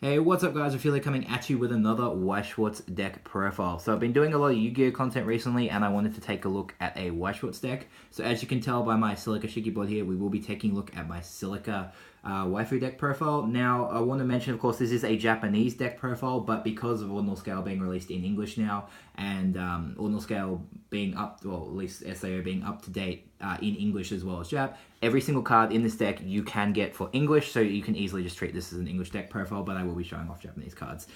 Hey, what's up guys? I feel like coming at you with another Weiss Schwarz deck profile. So I've been doing a lot of Yu-Gi-Oh content recently and I wanted to take a look at a Weiss Schwarz deck. So as you can tell by my Silica Shiki board here, we will be taking a look at my Silica Waifu Deck profile. Now, I want to mention, of course, this is a Japanese deck profile, but because of Ordinal Scale being released in English now, and Ordinal Scale being up, well, at least SAO being up to date in English as well as Jap, every single card in this deck you can get for English, so you can easily just treat this as an English deck profile, but I will be showing off Japanese cards.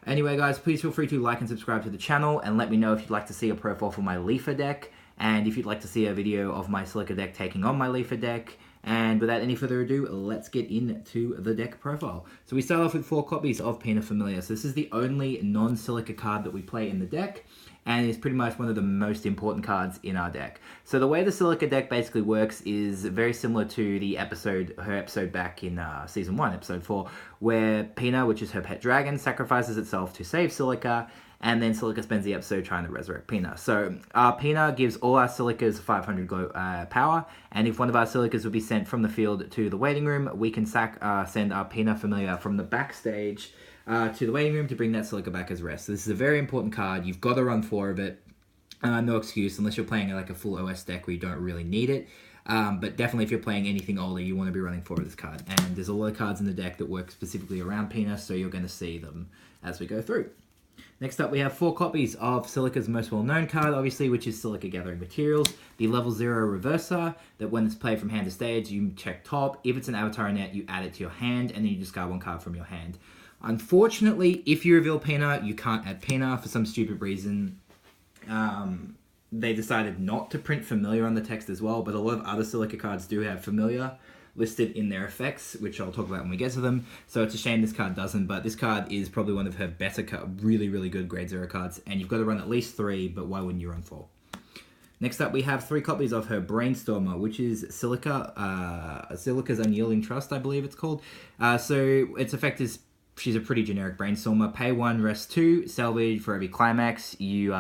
Anyway, guys, please feel free to like and subscribe to the channel, and let me know if you'd like to see a profile for my Leafa deck, and if you'd like to see a video of my Silica deck taking on my Leafa deck. And without any further ado, let's get into the deck profile. So we start off with 4 copies of Poenas Familiar. So this is the only non-Silica card that we play in the deck, and it's pretty much one of the most important cards in our deck. So the way the Silica deck basically works is very similar to the her episode back in Season 1, Episode 4, where Pina, which is her pet dragon, sacrifices itself to save Silica, and then Silica spends the episode trying to resurrect Pina. So Pina gives all our Silicas 500 glow power, and if one of our Silicas would be sent from the field to the waiting room, we can send our Pina Familiar from the backstage to the waiting room to bring that Silica back as rest. So this is a very important card. You've got to run 4 of it. No excuse, unless you're playing like a full OS deck where you don't really need it. But definitely if you're playing anything older, you want to be running 4 of this card. And there's a lot of cards in the deck that work specifically around Pina, so you're going to see them as we go through. Next up, we have 4 copies of Silica's most well-known card, obviously, which is Silica Gathering Materials, the level 0 Reverser, that when it's played from hand to stage, you check top. If it's an avatar net, you add it to your hand, and then you discard 1 card from your hand. Unfortunately, if you reveal Pina, you can't add Pina for some stupid reason. They decided not to print Familiar on the text as well, but a lot of other Silica cards do have Familiar listed in their effects, which I'll talk about when we get to them. So it's a shame this card doesn't, but this card is probably one of her better, really, really good grade 0 cards, and you've got to run at least 3, but why wouldn't you run 4? Next up, we have 3 copies of her Brainstormer, which is Silica's Unyielding Trust, I believe it's called. So its effect is, she's a pretty generic Brainstormer. Pay 1, rest 2, salvage for every climax. You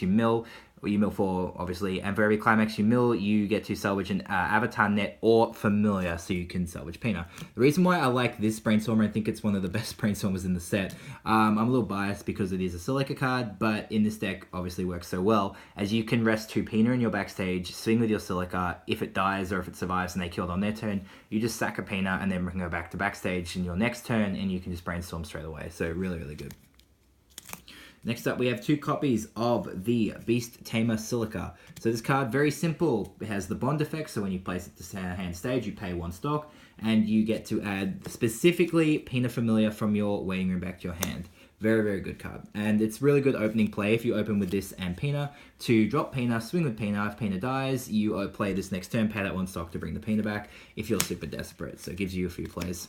mill. You mill 4, obviously, and for every climax you mill, you get to salvage an avatar net or Familiar, so you can salvage Pina. The reason why I like this Brainstormer, I think it's one of the best Brainstormers in the set. I'm a little biased because it is a Silica card, but in this deck, obviously works so well, as you can rest 2 Pina in your backstage, swing with your Silica. If it dies or if it survives and they kill it on their turn, you just sack a Pina and then bring her back to backstage in your next turn, and you can just Brainstorm straight away. So really, really good. Next up, we have 2 copies of the Beast Tamer Silica. So this card, very simple. It has the bond effect, so when you place it to hand stage, you pay 1 stock, and you get to add specifically Pina Familiar from your waiting room back to your hand. Very, very good card. And it's really good opening play if you open with this and Pina to drop Pina, swing with Pina. If Pina dies, you play this next turn, pay that 1 stock to bring the Pina back if you're super desperate. So it gives you a few plays.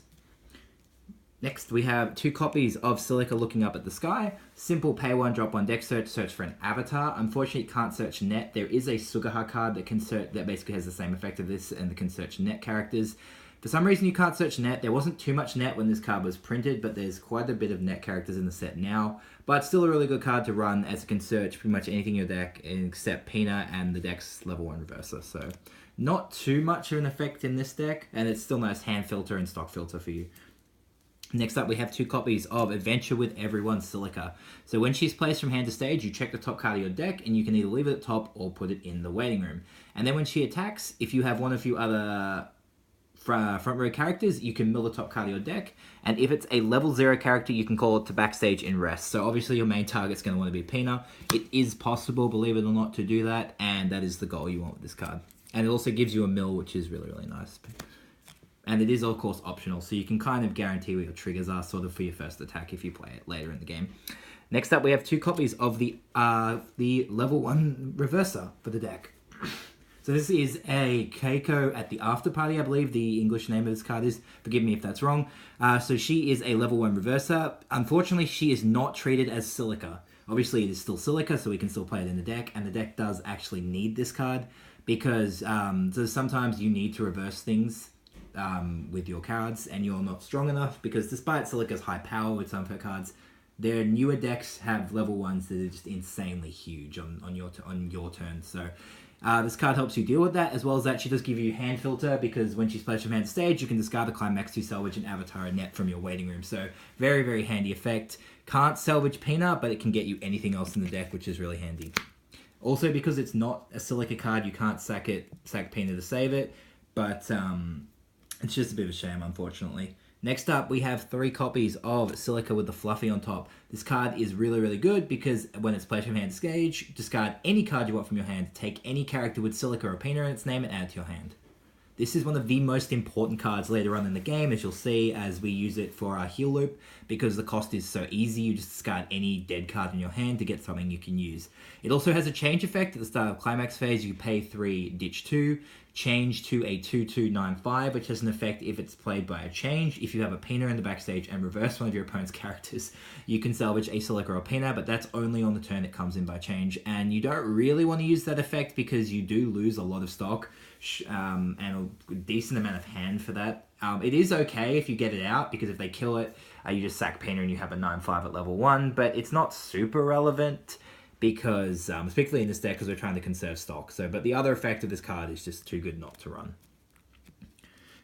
Next, we have 2 copies of Silica Looking Up at the Sky. Simple pay 1, drop 1 deck search for an avatar. Unfortunately, it can't search net. There is a Sugaha card that can search, that basically has the same effect of this and that can search net characters. For some reason, you can't search net. There wasn't too much net when this card was printed, but there's quite a bit of net characters in the set now. But still a really good card to run, as it can search pretty much anything in your deck except Pina and the deck's level 1 Reverser. So not too much of an effect in this deck, and it's still nice hand filter and stock filter for you. Next up, we have 2 copies of Adventure with Everyone Silica. So when she's placed from hand to stage, you check the top card of your deck, and you can either leave it at top or put it in the waiting room. And then when she attacks, if you have one of your other front row characters, you can mill the top card of your deck. And if it's a level 0 character, you can call it to backstage in rest. So obviously your main target's going to want to be Pina. It is possible, believe it or not, to do that, and that is the goal you want with this card. And it also gives you a mill, which is really, really nice. And it is, of course, optional, so you can kind of guarantee what your triggers are sort of for your first attack if you play it later in the game. Next up, we have 2 copies of the level 1 Reverser for the deck. So this is a Keiko at the After Party, I believe the English name of this card is. Forgive me if that's wrong. So she is a level 1 Reverser. Unfortunately, she is not treated as Silica. Obviously, it is still Silica, so we can still play it in the deck, and the deck does actually need this card because so sometimes you need to reverse things with your cards, and you're not strong enough, because despite Silica's high power with some of her cards, their newer decks have level 1s that are just insanely huge on your turn. So This card helps you deal with that, as well as that she does give you hand filter, because when she's played from hand to stage, you can discard the Climax to salvage an avatar net from your waiting room. So very, very handy effect. Can't salvage Pina, but it can get you anything else in the deck, which is really handy. Also, because it's not a Silica card, you can't sack Pina to save it, but it's just a bit of a shame, unfortunately. Next up, we have 3 copies of Silica with the Fluffy on top. This card is really, really good because when it's played from hand to stage, discard any card you want from your hand, take any character with Silica or Pina in its name and add it to your hand. This is one of the most important cards later on in the game, as you'll see, as we use it for our heal loop, because the cost is so easy. You just discard any dead card in your hand to get something you can use. It also has a change effect at the start of Climax phase. You pay 3, ditch 2, change to a 2/2/9/5, which has an effect if it's played by a change. If you have a Pina in the backstage and reverse one of your opponent's characters, you can salvage a Silica or Pina, but that's only on the turn it comes in by change. And you don't really want to use that effect because you do lose a lot of stock and a decent amount of hand for that. It is okay if you get it out, because if they kill it, you just sack Pina and you have a 9/5 at level 1, but it's not super relevant because, particularly in this deck, because we're trying to conserve stock. But the other effect of this card is just too good not to run.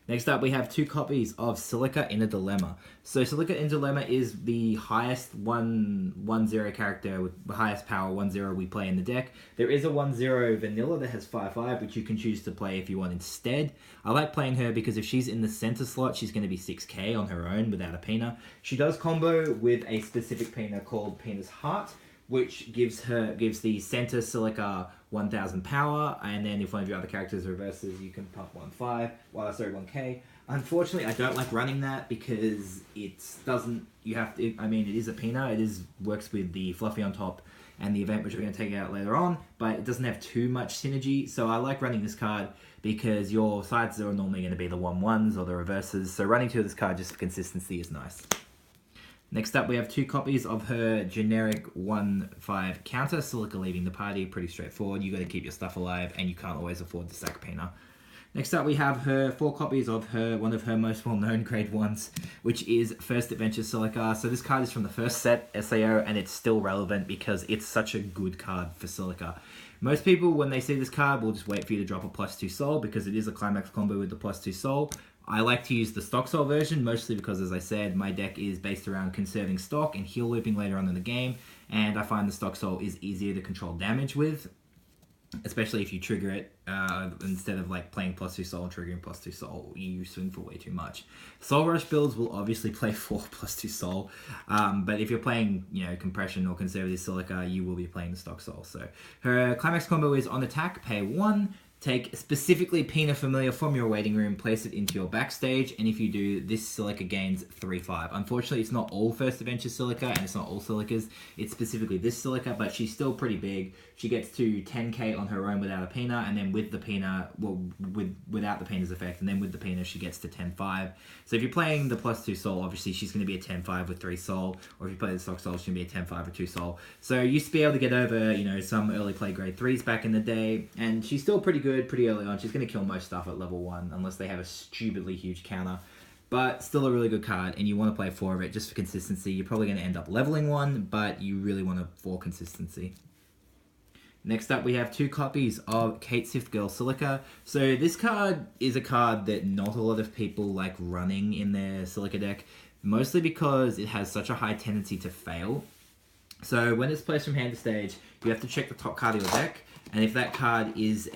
Next up, we have 2 copies of Silica in a Dilemma. So Silica in Dilemma is the highest 1/0 character with the highest power 1/0 we play in the deck. There is a 1/0 vanilla that has 5/5, which you can choose to play if you want instead. I like playing her because if she's in the center slot, she's going to be 6k on her own without a Pina. She does combo with a specific Pina called Pina's Heart, which gives the center Silica 1000 power, and then if one of your other characters reverses, you can pump 1k. Unfortunately, I don't like running that because it is a Pina, works with the Fluffy on top and the event, which we're going to take out later on, but it doesn't have too much synergy, so I like running this card because your sides are normally going to be the 1/1s or the reverses, so running 2 of this card just for consistency is nice. Next up, we have 2 copies of her generic 1/5 counter, Silica leaving the party. Pretty straightforward. You got to keep your stuff alive, and you can't always afford to sack Pina. Next up, we have her 4 copies of one of her most well-known grade 1s, which is First Adventure Silica. So this card is from the first set, SAO, and it's still relevant because it's such a good card for Silica. Most people, when they see this card, will just wait for you to drop a +2 soul because it is a Climax combo with the +2 soul. I like to use the stock soul version, mostly because, as I said, my deck is based around conserving stock and heal looping later on in the game, and I find the stock soul is easier to control damage with, especially if you trigger it instead of like playing +2 soul and triggering +2 soul. You swing for way too much. Soul Rush builds will obviously play for +2 soul, but if you're playing, compression or conservative Silica, you will be playing the stock soul. So her Climax combo is on attack, pay 1. Take specifically Pina Familiar from your waiting room, place it into your backstage, and if you do, this Silica gains 3/5. Unfortunately, it's not all First Adventure Silica, and it's not all Silicas. It's specifically this Silica, but she's still pretty big. She gets to 10k on her own without a Pina, and then with the Pina, without the Pina's effect, and then with the Pina, she gets to 10/5. So if you're playing the +2 soul, obviously she's going to be a 10/5 with 3 soul, or if you play the stock soul, she's going to be a 10/5 with 2 soul. So you used to be able to get over, some early play grade 3s back in the day, and she's still pretty good. Pretty early on. She's going to kill most stuff at level 1 unless they have a stupidly huge counter, but still a really good card, and you want to play 4 of it just for consistency. You're probably going to end up leveling 1, but you really want to for consistency. Next up, we have 2 copies of Kate Sith Girl Silica. So this card is a card that not a lot of people like running in their Silica deck, mostly because it has such a high tendency to fail. So when it's placed from hand to stage, you have to check the top card of your deck, and if that card is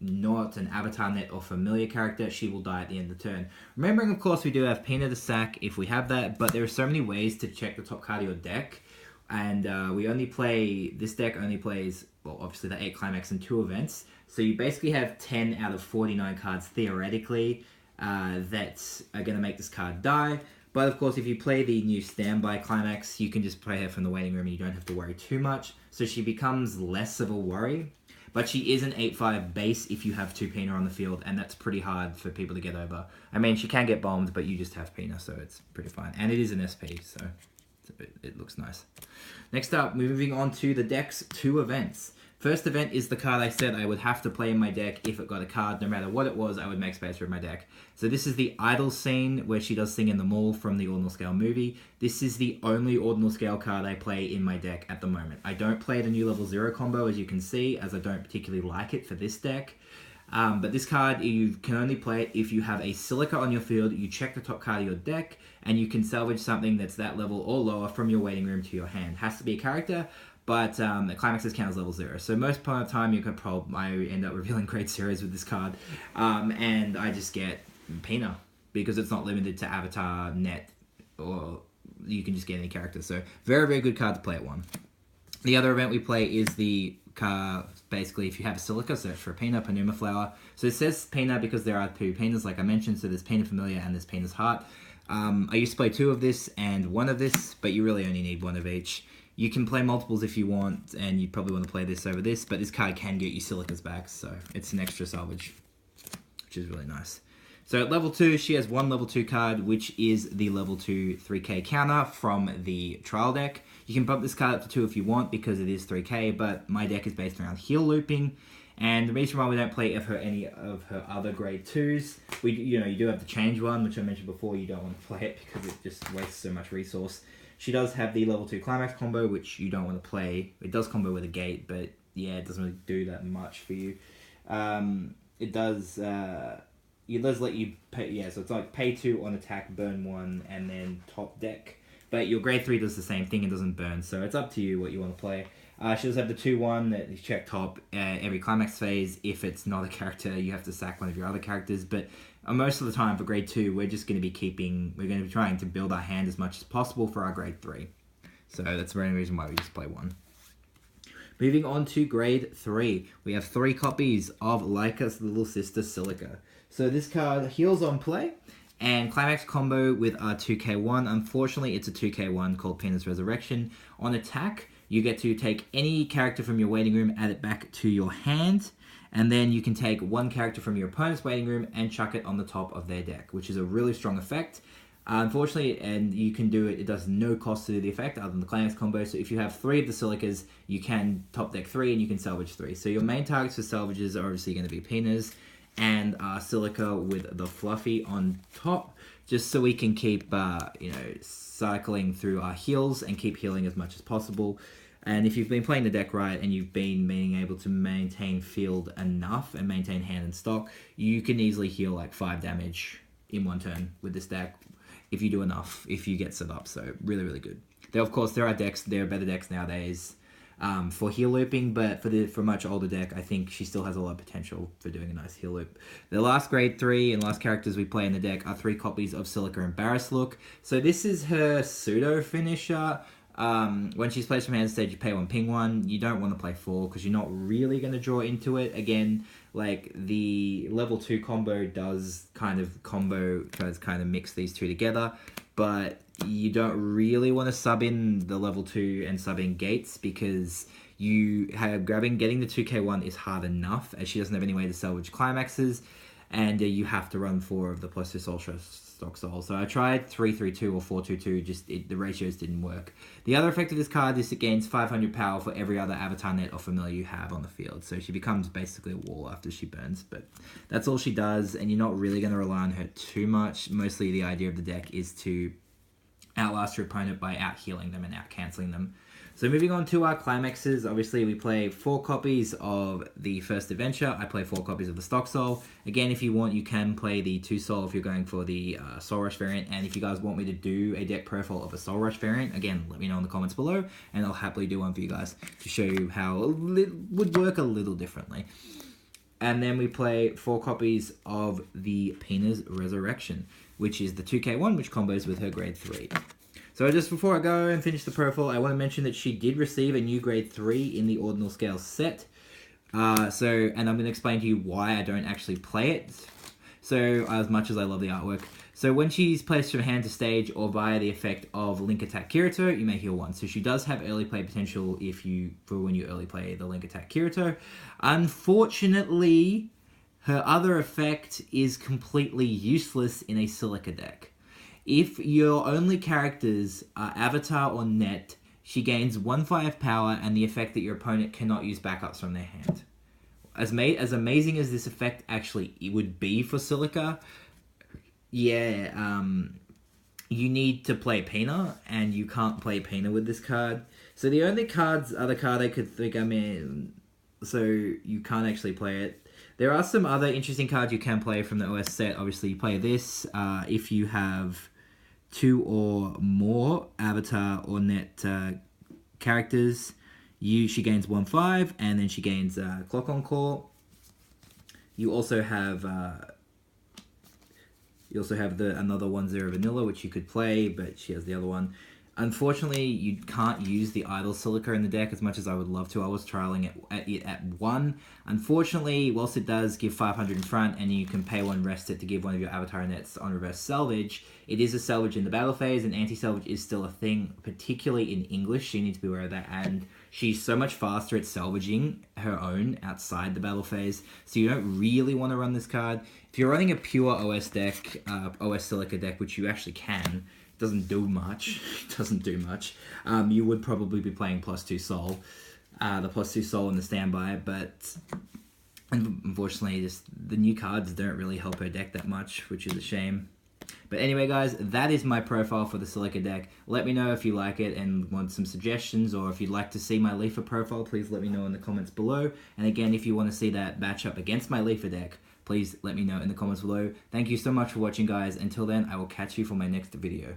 not an avatar net or familiar character, she will die at the end of the turn. Remembering, of course, we do have Pina to sack if we have that, but there are so many ways to check the top card of your deck, and this deck only plays, well, obviously the 8 Climax and 2 events, so you basically have 10 out of 49 cards, theoretically, that are going to make this card die. But of course, if you play the new Standby Climax, you can just play her from the waiting room and you don't have to worry too much. So she becomes less of a worry. But she is an 8/5 base if you have 2 Pina on the field, and that's pretty hard for people to get over. I mean, she can get bombed, but you just have Pina, so it's pretty fine. And it is an SP, so It looks nice. Next up, moving on to the deck's 2 events. First event is the card I said I would have to play in my deck if it got a card. No matter what it was, I would make space for my deck. So this is the Idol scene where she does Sing in the Mall from the Ordinal Scale movie. This is the only Ordinal Scale card I play in my deck at the moment. I don't play the new level 0 combo, as you can see, as I don't particularly like it for this deck. But this card, you can only play it if you have a Silica on your field, you check the top card of your deck, and you can salvage something that's that level or lower from your waiting room to your hand. Has to be a character, but the Climaxes count as level 0. So most part of the time, you can I end up revealing great series with this card, and I just get Pina, because it's not limited to Avatar, Net, or you can just get any character. So very, very good card to play at 1. The other event we play is the basically, if you have a Silica, search for a Pina, Panuma Flower. So it says Pina because there are 2 Pinas, like I mentioned. So there's Pina Familiar and there's Pina's Heart. I used to play 2 of this and 1 of this, but you really only need 1 of each. You can play multiples if you want, and you probably want to play this over this, but this card can get you Silicas back, so it's an extra salvage, which is really nice. So at level 2, she has 1 level 2 card, which is the level 2 3k counter from the trial deck. You can bump this card up to 2 if you want, because it is 3k, but my deck is based around heal looping, and the reason why we don't play any of her other grade 2s, you do have the change one, which I mentioned before. You don't want to play it because it just wastes so much resource. She does have the level 2 Climax combo, which you don't want to play. It does combo with a gate, but yeah, it doesn't really do that much for you. It does let you pay, yeah, so it's like pay 2 on attack, burn 1, and then top deck. But your grade 3 does the same thing and doesn't burn, so it's up to you what you want to play. She does have the 2-1 that you check top every Climax phase. If it's not a character, you have to sack one of your other characters. But most of the time for grade 2, we're just going to be trying to build our hand as much as possible for our grade 3. So that's the only reason why we just play 1. Moving on to grade 3, we have 3 copies of Leica's little sister Silica. So this card heals on play, and Climax combo with our 2k1. Unfortunately, it's a 2k1 called Poenas Resurrection. On attack, you get to take any character from your waiting room, add it back to your hand, and then you can take 1 character from your opponent's waiting room and chuck it on the top of their deck, which is a really strong effect. Unfortunately, and you can do it, it does no cost to do the effect other than the Climax combo. So if you have 3 of the Silicas, you can top deck 3 and you can salvage 3. So your main targets for salvages are obviously going to be Penas and Silica with the Fluffy on top, just so we can keep cycling through our heals and keep healing as much as possible. And if you've been playing the deck right and you've been being able to maintain field enough and maintain hand and stock, you can easily heal like 5 damage in 1 turn with this deck if you do enough, if you get set up. So really, really good. There are better decks nowadays for heal looping, but for much older deck, I think she still has a lot of potential for doing a nice heal loop. The last grade 3 and last characters we play in the deck are 3 copies of Silica and Barris Look. So this is her pseudo finisher. When she's placed from hand stage, you pay 1, ping 1. You don't want to play 4 because you're not really going to draw into it. Again, like the level 2 combo does tries to kind of mix these 2 together, but you don't really want to sub in the level 2 and sub in gates, because getting the 2k1 is hard enough, as she doesn't have any way to salvage Climaxes, and you have to run 4 of the plus 2 Ultra Stock Soul. So I tried 3-3-2 or 4-2-2, the ratios didn't work. The other effect of this card is it gains 500 power for every other Avatar, Net, or Familiar you have on the field. So she becomes basically a wall after she burns, but that's all she does, and you're not really going to rely on her too much. Mostly the idea of the deck is to outlast your opponent by out-healing them and out-cancelling them. So moving on to our Climaxes, obviously we play 4 copies of the first adventure. I play 4 copies of the Stock Soul. Again, if you want, you can play the 2 Soul if you're going for the Soul Rush variant. And if you guys want me to do a deck profile of a Soul Rush variant, again, let me know in the comments below, and I'll happily do one for you guys to show you how it would work a little differently. And then we play 4 copies of the Poenas Resurrection, which is the 2k1, which combos with her grade 3. So just before I go and finish the profile, I want to mention that she did receive a new grade 3 in the Ordinal Scale set. And I'm going to explain to you why I don't actually play it. So as much as I love the artwork. So when she's placed from hand to stage or via the effect of Link Attack Kirito, you may heal 1. So she does have early play potential for when you early play the Link Attack Kirito. Unfortunately, her other effect is completely useless in a Silica deck. If your only characters are Avatar or Net, she gains 1/5 power and the effect that your opponent cannot use backups from their hand. As amazing as this effect actually it would be for Silica, yeah, you need to play Pena, and you can't play Pena with this card. So the only other card I could think, so you can't actually play it. There are some other interesting cards you can play from the OS set. Obviously, you play this if you have 2 or more Avatar or Net characters. She gains 1/5, and then she gains Clock on Call. You also have another 1/0 vanilla, which you could play, but she has the other one. Unfortunately, you can't use the idle Silica in the deck as much as I would love to. I was trialing it at 1. Unfortunately, whilst it does give 500 in front, and you can pay 1, rest it to give one of your Avatar Nets on reverse salvage, it is a salvage in the battle phase, and anti-salvage is still a thing, particularly in English. You need to be aware of that, and she's so much faster at salvaging her own outside the battle phase, so you don't really want to run this card. If you're running a pure OS deck, OS Silica deck, which you actually can, doesn't do much. You would probably be playing +2 Soul, the +2 Soul in the standby, but unfortunately, just the new cards don't really help her deck that much, which is a shame. But anyway, guys, that is my profile for the Silica deck. Let me know if you like it and want some suggestions, or if you'd like to see my Leafa profile, please let me know in the comments below. And again, if you want to see that matchup against my Leafa deck, please let me know in the comments below. Thank you so much for watching, guys. Until then, I will catch you for my next video.